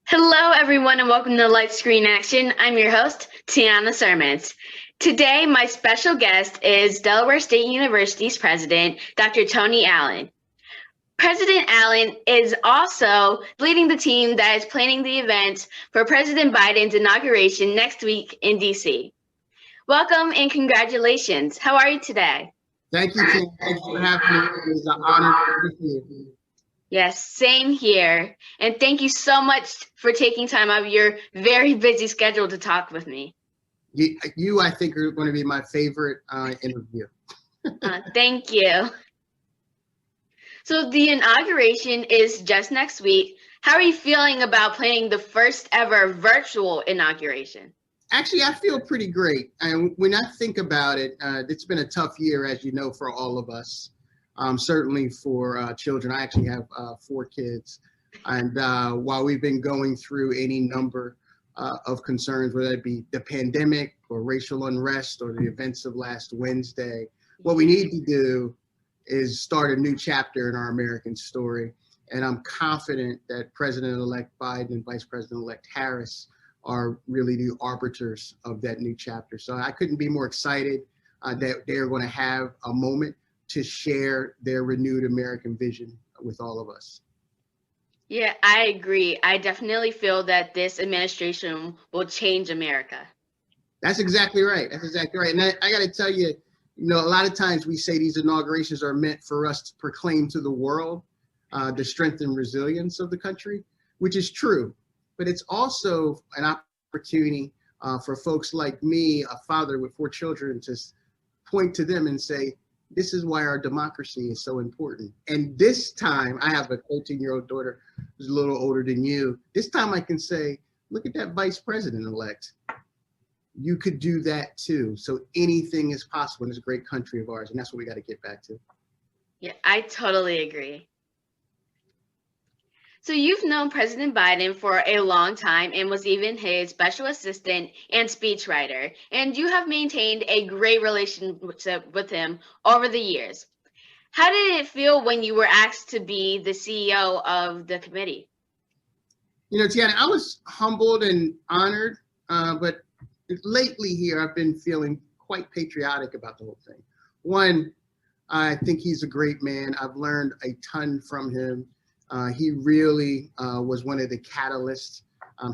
Hello, everyone, and welcome to Light Screen Action. I'm your host, Tiana Sermons. Today, my special guest is Delaware State University's president, Dr. Tony Allen. President Allen is also leading the team that is planning the event for President Biden's inauguration next week in D.C. Welcome and congratulations. How are you today? Thank you, Tim. Thanks for having me. It is an honor to be here. Yes, same here. And thank you so much for taking time out of your very busy schedule to talk with me. You, I think, are going to be my favorite interview. Thank you. So the inauguration is just next week. How are you feeling about planning the first ever virtual inauguration? Actually, I feel pretty great. And when I think about it, it's been a tough year, as you know, for all of us. Certainly for children. I actually have 4 kids. And while we've been going through any number of concerns, whether it be the pandemic or racial unrest or the events of last Wednesday, what we need to do is start a new chapter in our American story. And I'm confident that President-elect Biden and Vice President-elect Harris are really the arbiters of that new chapter. So I couldn't be more excited that they're going to have a moment to share their renewed American vision with all of us. Yeah, I agree. I definitely feel that this administration will change America. That's exactly right. That's exactly right. And I got to tell you, a lot of times we say these inaugurations are meant for us to proclaim to the world the strength and resilience of the country, which is true. But it's also an opportunity for folks like me, a father with 4 children, to point to them and say, this is why our democracy is so important. And this time, I have a 13-year-old daughter who's a little older than you. This time I can say, look at that vice president-elect. You could do that too. So anything is possible in this great country of ours. And that's what we got to get back to. Yeah, I totally agree. So you've known President Biden for a long time and was even his special assistant and speechwriter, and you have maintained a great relationship with him over the years. How did it feel when you were asked to be the CEO of the committee? Tiana, I was humbled and honored, but lately here I've been feeling quite patriotic about the whole thing. One, I think he's a great man. I've learned a ton from him. He really was one of the catalysts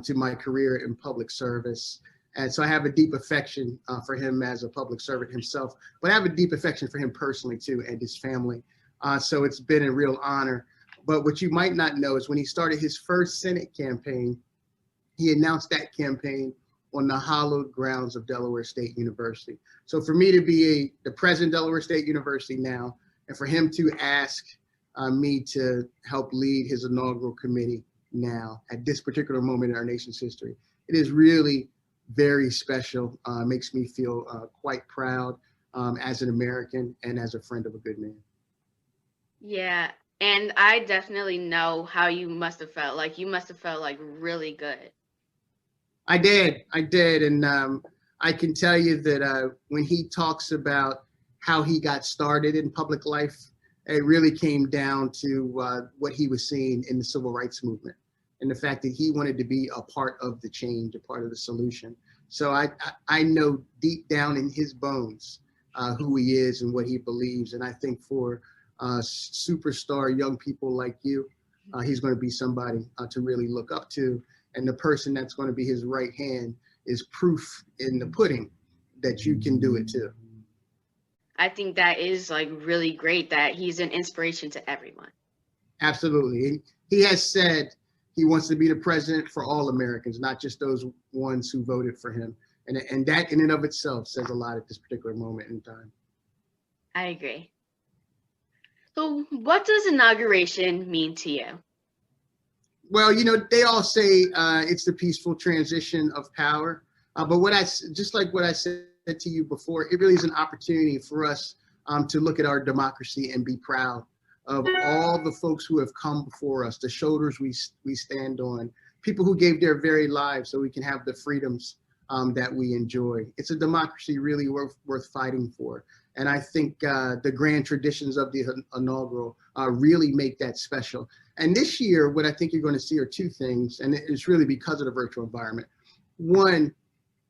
to my career in public service. And so I have a deep affection for him as a public servant himself, but I have a deep affection for him personally too, and his family. So it's been a real honor. But what you might not know is when he started his first Senate campaign, he announced that campaign on the hallowed grounds of Delaware State University. So for me to be the president of Delaware State University now, and for him to ask me to help lead his inaugural committee now at this particular moment in our nation's history, it is really very special. Makes me feel quite proud as an American and as a friend of a good man. Yeah, and I definitely know how you must have felt. Like you must have felt like really good. I did. And I can tell you that when he talks about how he got started in public life, it really came down to what he was seeing in the civil rights movement and the fact that he wanted to be a part of the change, a part of the solution. So I know deep down in his bones who he is and what he believes. And I think for superstar young people like you, he's going to be somebody to really look up to. And the person that's going to be his right hand is proof in the pudding that you can do it too. I think that is like really great that he's an inspiration to everyone. Absolutely. He has said he wants to be the president for all Americans, not just those ones who voted for him. And that in and of itself says a lot at this particular moment in time. I agree. So what does inauguration mean to you? Well, they all say it's the peaceful transition of power. But just like what I said to you before, it really is an opportunity for us to look at our democracy and be proud of all the folks who have come before us, the shoulders we stand on, people who gave their very lives so we can have the freedoms that we enjoy. It's a democracy really worth fighting for. And I think the grand traditions of the inaugural really make that special. And this year, what I think you're going to see are two things, and it's really because of the virtual environment. One,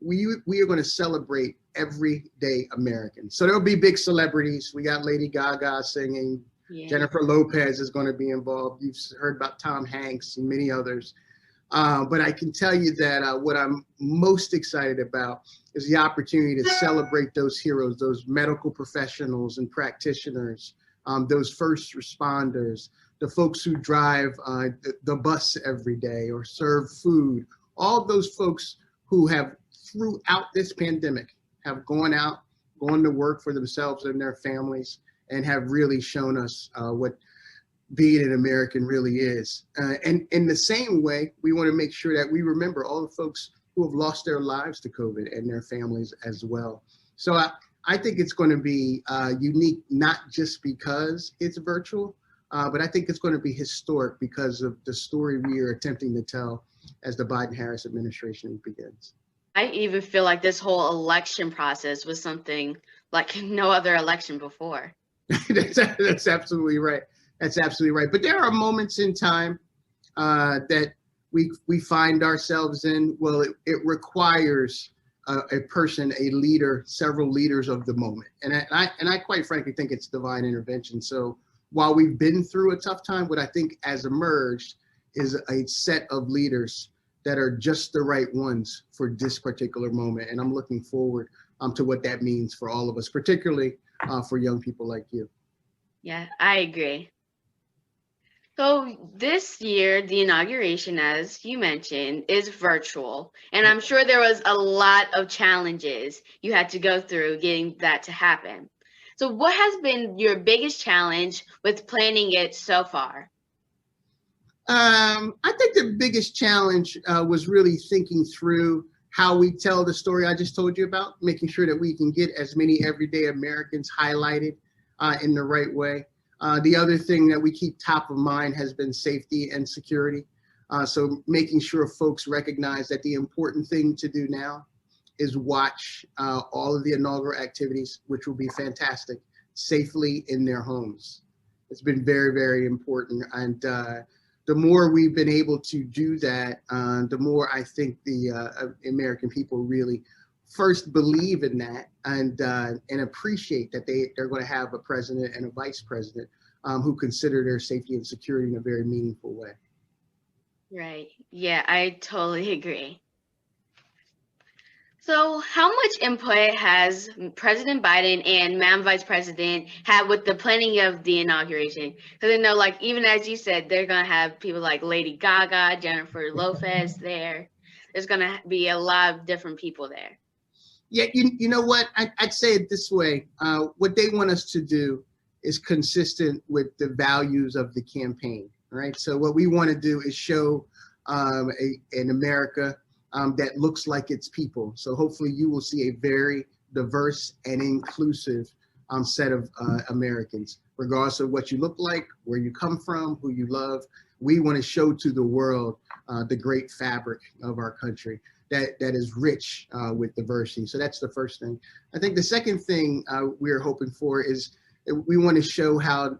we are going to celebrate everyday Americans. So there'll be big celebrities. We got Lady Gaga singing. Yeah. Jennifer Lopez is going to be involved. You've heard about Tom Hanks and many others. But I can tell you that what I'm most excited about is the opportunity to celebrate those heroes, those medical professionals and practitioners, those first responders, the folks who drive the bus every day or serve food, all those folks who have throughout this pandemic have gone to work for themselves and their families and have really shown us what being an American really is. And in the same way, we want to make sure that we remember all the folks who have lost their lives to COVID and their families as well. So I think it's going to be unique, not just because it's virtual, but I think it's going to be historic because of the story we are attempting to tell as the Biden-Harris administration begins. I even feel like this whole election process was something like no other election before. That's absolutely right. That's absolutely right. But there are moments in time that we find ourselves in. Well, it requires a person, a leader, several leaders of the moment. And I quite frankly think it's divine intervention. So while we've been through a tough time, what I think has emerged is a set of leaders that are just the right ones for this particular moment. And I'm looking forward to what that means for all of us, particularly for young people like you. Yeah, I agree. So this year, the inauguration, as you mentioned, is virtual. And I'm sure there was a lot of challenges you had to go through getting that to happen. So what has been your biggest challenge with planning it so far? I think the biggest challenge was really thinking through how we tell the story I just told you about, making sure that we can get as many everyday Americans highlighted in the right way. The other thing that we keep top of mind has been safety and security. So making sure folks recognize that the important thing to do now is watch all of the inaugural activities, which will be fantastic, safely in their homes. It's been very, very important. And the more we've been able to do that, the more I think the American people really first believe in that and appreciate that they're going to have a president and a vice president who consider their safety and security in a very meaningful way. Right. Yeah, I totally agree. So how much input has President Biden and Madam Vice President had with the planning of the inauguration? Because I know, like, even as you said, they're going to have people like Lady Gaga, Jennifer Lopez there. There's going to be a lot of different people there. Yeah, you know what? I'd say it this way. What they want us to do is consistent with the values of the campaign, right? So what we want to do is show an America that looks like its people. So hopefully you will see a very diverse and inclusive set of Americans, regardless of what you look like, where you come from, who you love. We want to show to the world the great fabric of our country that is rich with diversity. So that's the first thing. I think the second thing we're hoping for is we want to show how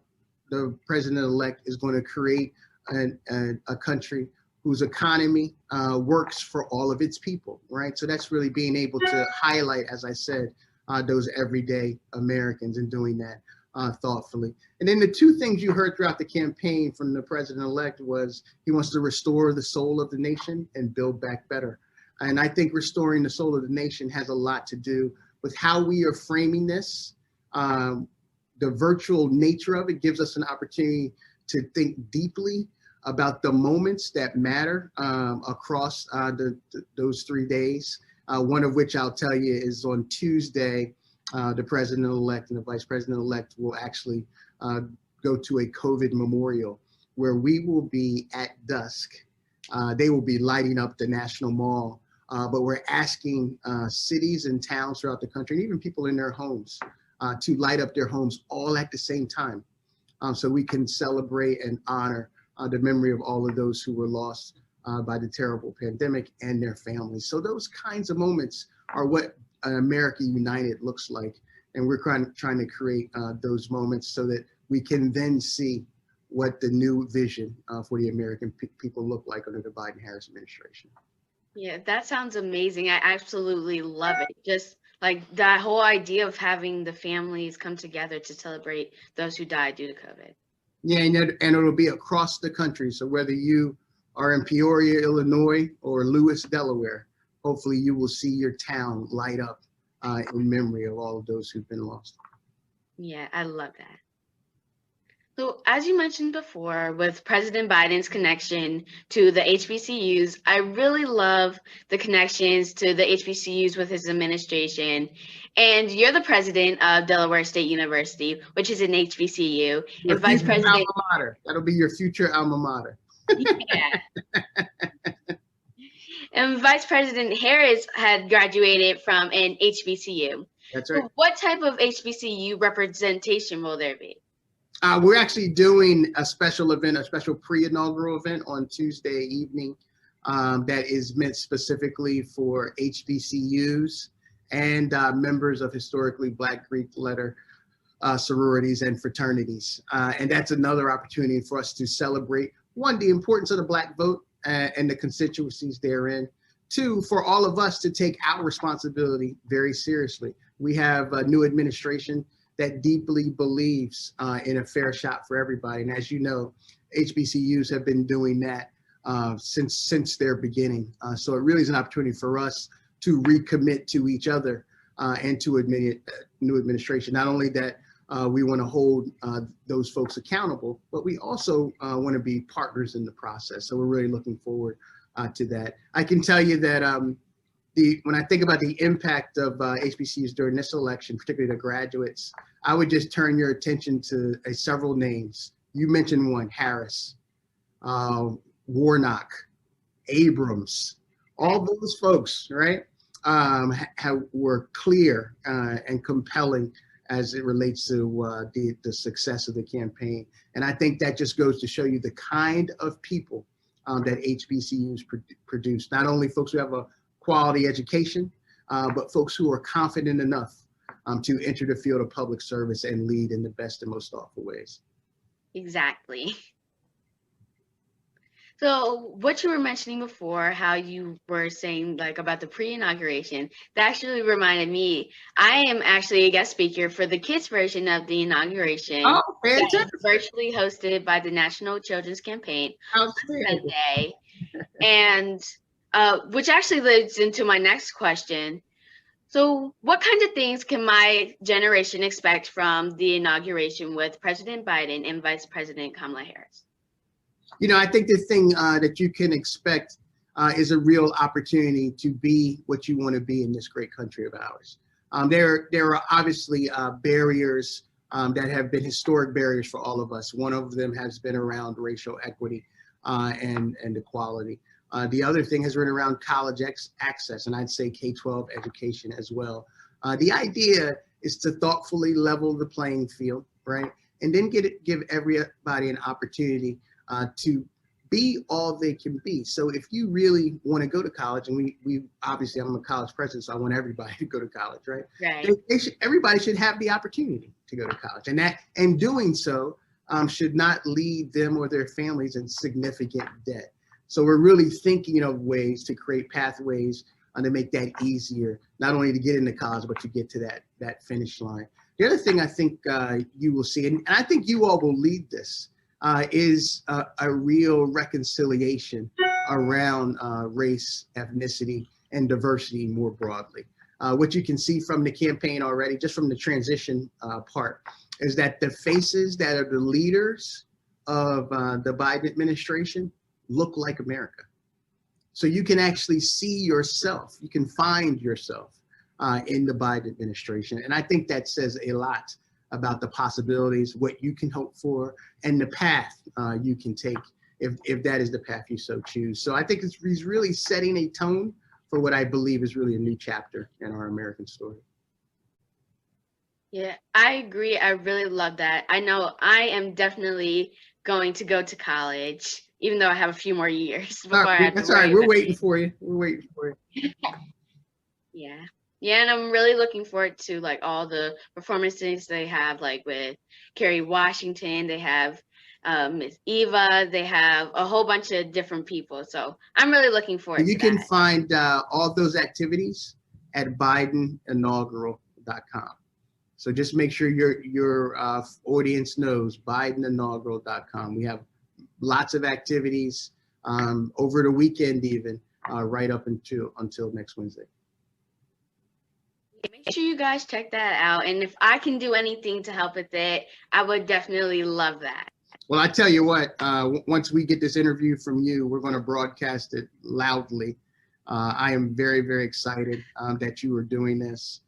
the president-elect is going to create a country whose economy works for all of its people, right? So that's really being able to highlight, as I said, those everyday Americans and doing that thoughtfully. And then the two things you heard throughout the campaign from the president-elect was he wants to restore the soul of the nation and build back better. And I think restoring the soul of the nation has a lot to do with how we are framing this. The virtual nature of it gives us an opportunity to think deeply about the moments that matter across those 3 days, one of which I'll tell you is on Tuesday, the president-elect and the vice president-elect will actually go to a COVID memorial where we will be at dusk. They will be lighting up the National Mall, but we're asking cities and towns throughout the country, and even people in their homes, to light up their homes all at the same time so we can celebrate and honor the memory of all of those who were lost by the terrible pandemic and their families. So those kinds of moments are what America United looks like. And we're trying to create those moments so that we can then see what the new vision for the American people look like under the Biden-Harris administration. Yeah, that sounds amazing. I absolutely love it. Just like that whole idea of having the families come together to celebrate those who died due to COVID. Yeah, and it'll be across the country. So whether you are in Peoria, Illinois, or Lewis, Delaware, hopefully you will see your town light up in memory of all of those who've been lost. Yeah, I love that. So as you mentioned before, with President Biden's connection to the HBCUs, I really love the connections to the HBCUs with his administration. And you're the president of Delaware State University, which is an HBCU, Your and Vice future President. alma mater. That'll be your future alma mater. Yeah. And Vice President Harris had graduated from an HBCU. That's right. So what type of HBCU representation will there be? We're actually doing a special event, a special pre-inaugural event on Tuesday evening that is meant specifically for HBCUs and members of historically Black Greek letter sororities and fraternities. And that's another opportunity for us to celebrate, one, the importance of the Black vote and the constituencies therein. Two, for all of us to take our responsibility very seriously. We have a new administration that deeply believes in a fair shot for everybody. And as you know, HBCUs have been doing that since their beginning. So it really is an opportunity for us to recommit to each other and to new administration. Not only that we want to hold those folks accountable, but we also want to be partners in the process. So we're really looking forward to that. I can tell you that when I think about the impact of HBCUs during this election, particularly the graduates, I would just turn your attention to several names. You mentioned one, Harris, Warnock, Abrams, all those folks, right, were clear and compelling as it relates to the success of the campaign. And I think that just goes to show you the kind of people that HBCUs produce, not only folks who have a quality education, but folks who are confident enough to enter the field of public service and lead in the best and most thoughtful ways. Exactly. So what you were mentioning before, how you were saying like about the pre-inauguration, that actually reminded me, I am actually a guest speaker for the kids version of the inauguration. Oh, fantastic. That is virtually hosted by the National Children's Campaign on Sunday. And which actually leads into my next question. So what kind of things can my generation expect from the inauguration with President Biden and Vice President Kamala Harris? You know, I think the thing that you can expect is a real opportunity to be what you want to be in this great country of ours. There are obviously barriers that have been historic barriers for all of us. One of them has been around racial equity and equality. The other thing has been around college access, and I'd say K-12 education as well. The idea is to thoughtfully level the playing field, right? And then give everybody an opportunity to be all they can be. So if you really want to go to college, and we obviously, I'm a college president, so I want everybody to go to college, right? Right. Everybody should have the opportunity to go to college, and doing so should not lead them or their families in significant debt. So we're really thinking of ways to create pathways to make that easier, not only to get into college, but to get to that finish line. The other thing I think you will see, and I think you all will lead this, is a real reconciliation around race, ethnicity, and diversity more broadly. What you can see from the campaign already, just from the transition part, is that the faces that are the leaders of the Biden administration look like America. So you can actually see yourself, you can find yourself in the Biden administration. And I think that says a lot about the possibilities, what you can hope for, and the path you can take if that is the path you so choose. So I think he's really setting a tone for what I believe is really a new chapter in our American story. Yeah, I agree. I really love that. I know I am definitely going to go to college, even though I have a few more years before I have to That's all right. We're waiting for you. We're waiting for you. Yeah. Yeah, and I'm really looking forward to like all the performances they have, like with Kerry Washington. They have Miss Eva. They have a whole bunch of different people. So I'm really looking forward You to can that. find all those activities at BidenInaugural.com. So just make sure your audience knows BidenInaugural.com. We have lots of activities over the weekend, even right up until next Wednesday. Make sure you guys check that out. And if I can do anything to help with it, I would definitely love that. Well, I tell you what, once we get this interview from you, we're going to broadcast it loudly. I am very, very excited that you are doing this.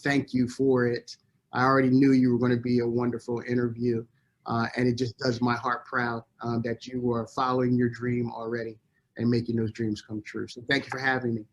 Thank you for it. I already knew you were going to be a wonderful interview, and it just does my heart proud that you are following your dream already and making those dreams come true. So thank you for having me.